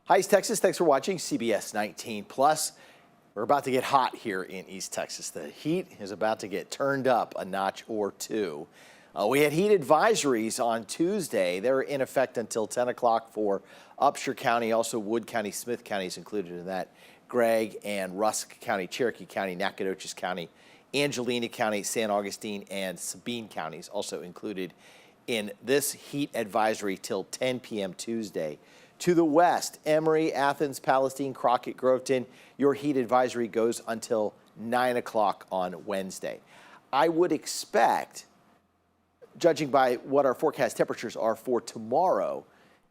Hi, East Texas. Thanks for watching CBS 19 Plus. We're about to get hot here in East Texas. The heat is about to get turned up a notch or two. We had heat advisories on Tuesday. They're in effect until 10 o'clock for Upshur County, also Wood County, Smith County is included in that. Gregg and Rusk County, Cherokee County, Nacogdoches County, Angelina County, San Augustine, and Sabine counties also included in this heat advisory till 10 p.m. Tuesday. To the west, Emory, Athens, Palestine, Crockett, Groveton, your heat advisory goes until 9 o'clock on Wednesday. I would expect, judging by what our forecast temperatures are for tomorrow,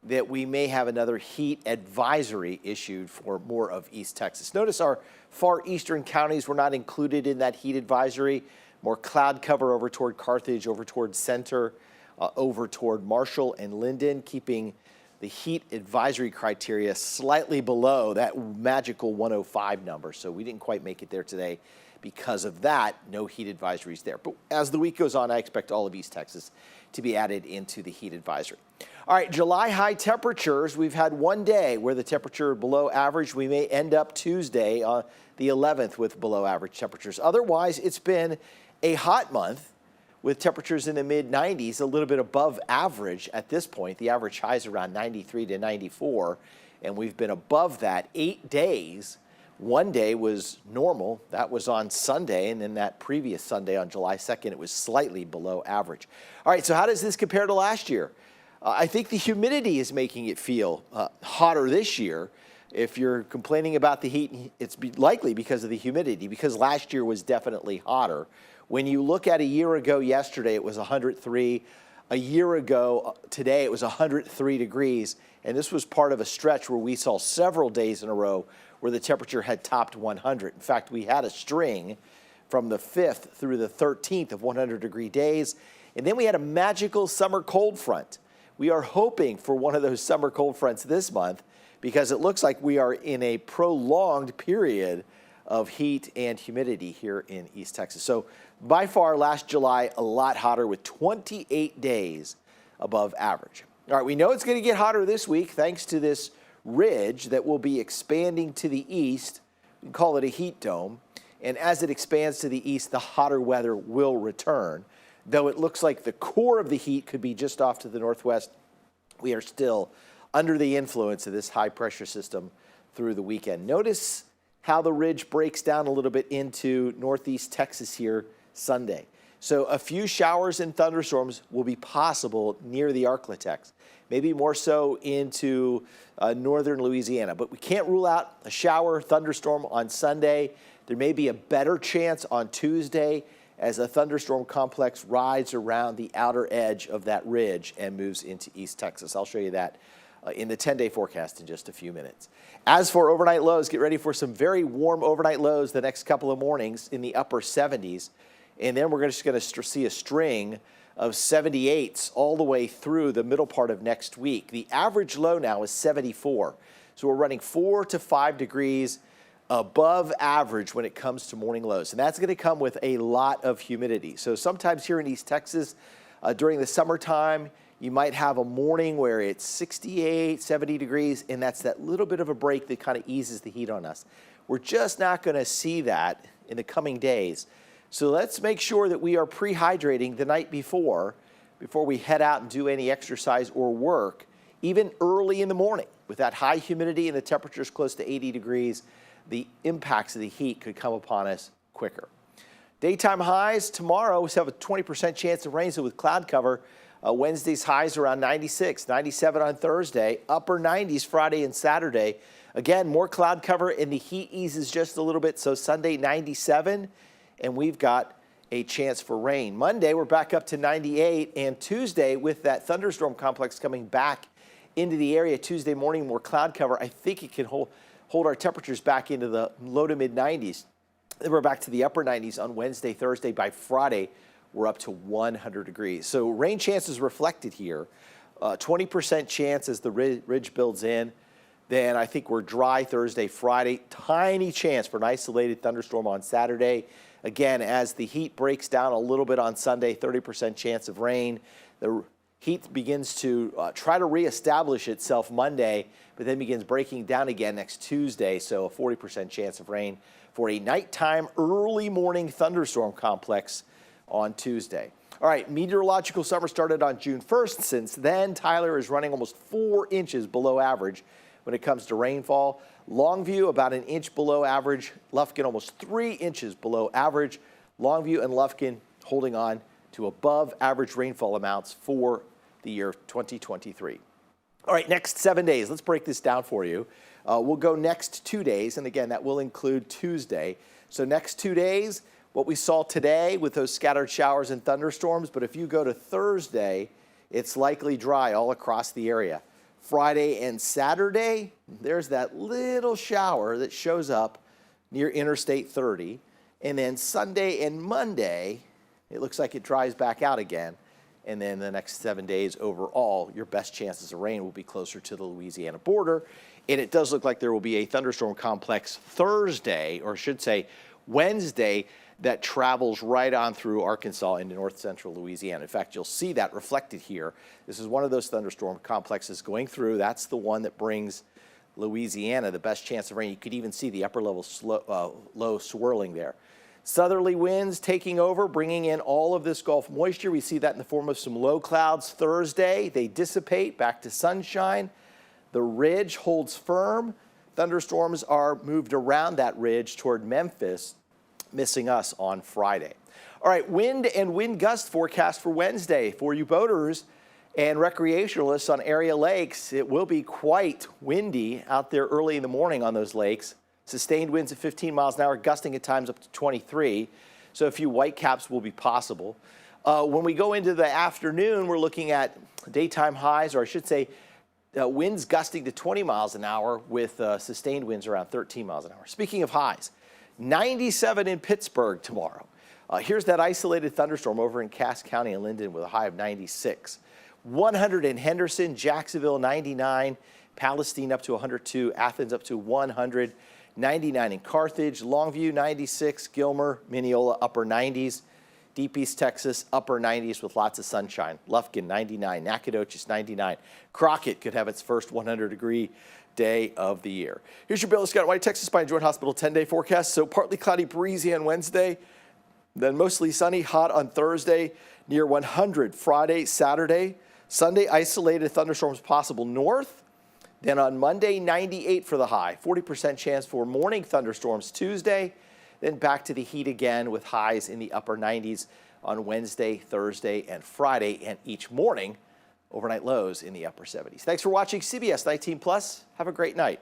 that we may have another heat advisory issued for more of East Texas. Notice our far eastern counties were not included in that heat advisory. More cloud cover over toward Carthage, over toward Center, over toward Marshall and Linden, keeping the heat advisory criteria slightly below that magical 105 number. So we didn't quite make it there today. Because of that, no heat advisories there. But as the week goes on, I expect all of East Texas to be added into the heat advisory. All right, July high temperatures. We've had one day where the temperature below average. We may end up Tuesday on the 11th with below average temperatures. Otherwise, it's been a hot month with temperatures in the mid-90s, a little bit above average at this point. The average high is around 93 to 94, and we've been above that 8 days. One day was normal. That was on Sunday, and then that previous Sunday on July 2nd, it was slightly below average. All right, so how does this compare to last year? I think the humidity is making it feel hotter this year. If you're complaining about the heat, it's likely because of the humidity, because last year was definitely hotter. When you look at a year ago yesterday, it was 103. A year ago today, it was 103 degrees, and this was part of a stretch where we saw several days in a row where the temperature had topped 100. In fact, we had a string from the 5th through the 13th of 100-degree days, and then we had a magical summer cold front. We are hoping for one of those summer cold fronts this month because it looks like we are in a prolonged period of heat and humidity here in East Texas. So by far, last July, a lot hotter with 28 days above average. All right, we know it's going to get hotter this week thanks to this ridge that will be expanding to the east. We can call it a heat dome. And as it expands to the east, the hotter weather will return. Though it looks like the core of the heat could be just off to the northwest, we are still under the influence of this high pressure system through the weekend. Notice how the ridge breaks down a little bit into northeast Texas here Sunday. So a few showers and thunderstorms will be possible near the Arklatex, maybe more so into northern Louisiana. But we can't rule out a shower, thunderstorm on Sunday. There may be a better chance on Tuesday as a thunderstorm complex rides around the outer edge of that ridge and moves into East Texas. I'll show you that in the 10-day forecast in just a few minutes. As for overnight lows, get ready for some very warm overnight lows the next couple of mornings in the upper 70s. And then we're just going to see a string of 78s all the way through the middle part of next week. The average low now is 74. So we're running 4 to 5 degrees above average when it comes to morning lows. And that's going to come with a lot of humidity. So sometimes here in East Texas, during the summertime, you might have a morning where it's 68, 70 degrees, and that's that little bit of a break that kind of eases the heat on us. We're just not going to see that in the coming days. So let's make sure that we are pre-hydrating the night before we head out and do any exercise or work, even early in the morning. With that high humidity and the temperatures close to 80 degrees, the impacts of the heat could come upon us quicker. Daytime highs tomorrow, we have a 20% chance of rain, so with cloud cover. Wednesday's highs around 96, 97 on Thursday, upper 90s Friday and Saturday. Again, more cloud cover and the heat eases just a little bit, so Sunday 97, and we've got a chance for rain. Monday, we're back up to 98, and Tuesday, with that thunderstorm complex coming back into the area Tuesday morning, more cloud cover, I think it can hold our temperatures back into the low to mid 90s. Then we're back to the upper 90s on Wednesday, Thursday. By Friday, we're up to 100 degrees. So rain chances reflected here. 20% chance as the ridge builds in. Then I think we're dry Thursday, Friday. Tiny chance for an isolated thunderstorm on Saturday. Again, as the heat breaks down a little bit on Sunday, 30% chance of rain. The Heat begins to try to reestablish itself Monday, but then begins breaking down again next Tuesday. So a 40% chance of rain for a nighttime early morning thunderstorm complex on Tuesday. All right, meteorological summer started on June 1st. Since then, Tyler is running almost 4 inches below average when it comes to rainfall. Longview about an inch below average. Lufkin almost 3 inches below average. Longview and Lufkin holding on to above average rainfall amounts for the year 2023. All right, next 7 days. Let's break this down for you. We'll go next 2 days, and again, that will include Tuesday. So next 2 days, what we saw today with those scattered showers and thunderstorms, but if you go to Thursday, it's likely dry all across the area. Friday and Saturday, there's that little shower that shows up near Interstate 30. And then Sunday and Monday, it looks like it dries back out again. And then the next 7 days overall, your best chances of rain will be closer to the Louisiana border. And it does look like there will be a thunderstorm complex Thursday, or I should say Wednesday, that travels right on through Arkansas into north central Louisiana. In fact, you'll see that reflected here. This is one of those thunderstorm complexes going through. That's the one that brings Louisiana the best chance of rain. You could even see the upper level low swirling there. Southerly winds taking over, bringing in all of this Gulf moisture. We see that in the form of some low clouds Thursday. They dissipate back to sunshine. The ridge holds firm. Thunderstorms are moved around that ridge toward Memphis, missing us on Friday. All right, wind and wind gust forecast for Wednesday for you boaters and recreationalists on area lakes. It will be quite windy out there early in the morning on those lakes. Sustained winds at 15 miles an hour, gusting at times up to 23. So a few whitecaps will be possible. When we go into the afternoon, we're looking at daytime highs, or I should say winds gusting to 20 miles an hour with sustained winds around 13 miles an hour. Speaking of highs, 97 in Pittsburgh tomorrow. Here's that isolated thunderstorm over in Cass County and Linden with a high of 96. 100 in Henderson, Jacksonville 99, Palestine up to 102, Athens up to 100, 99 in Carthage, Longview 96, Gilmer, Mineola upper 90s, Deep East Texas upper 90s with lots of sunshine, Lufkin 99, Nacogdoches 99, Crockett could have its first 100-degree day of the year. Here's your Bill Scott White Texas Pine Joint Hospital 10-day forecast. So partly cloudy, breezy on Wednesday, then mostly sunny, hot on Thursday, near 100 Friday, Saturday. Sunday, isolated thunderstorms possible north. Then on Monday, 98 for the high, 40% chance for morning thunderstorms Tuesday. Then back to the heat again with highs in the upper 90s on Wednesday, Thursday, and Friday, and each morning overnight lows in the upper 70s. Thanks for watching CBS 19 Plus. Have a great night.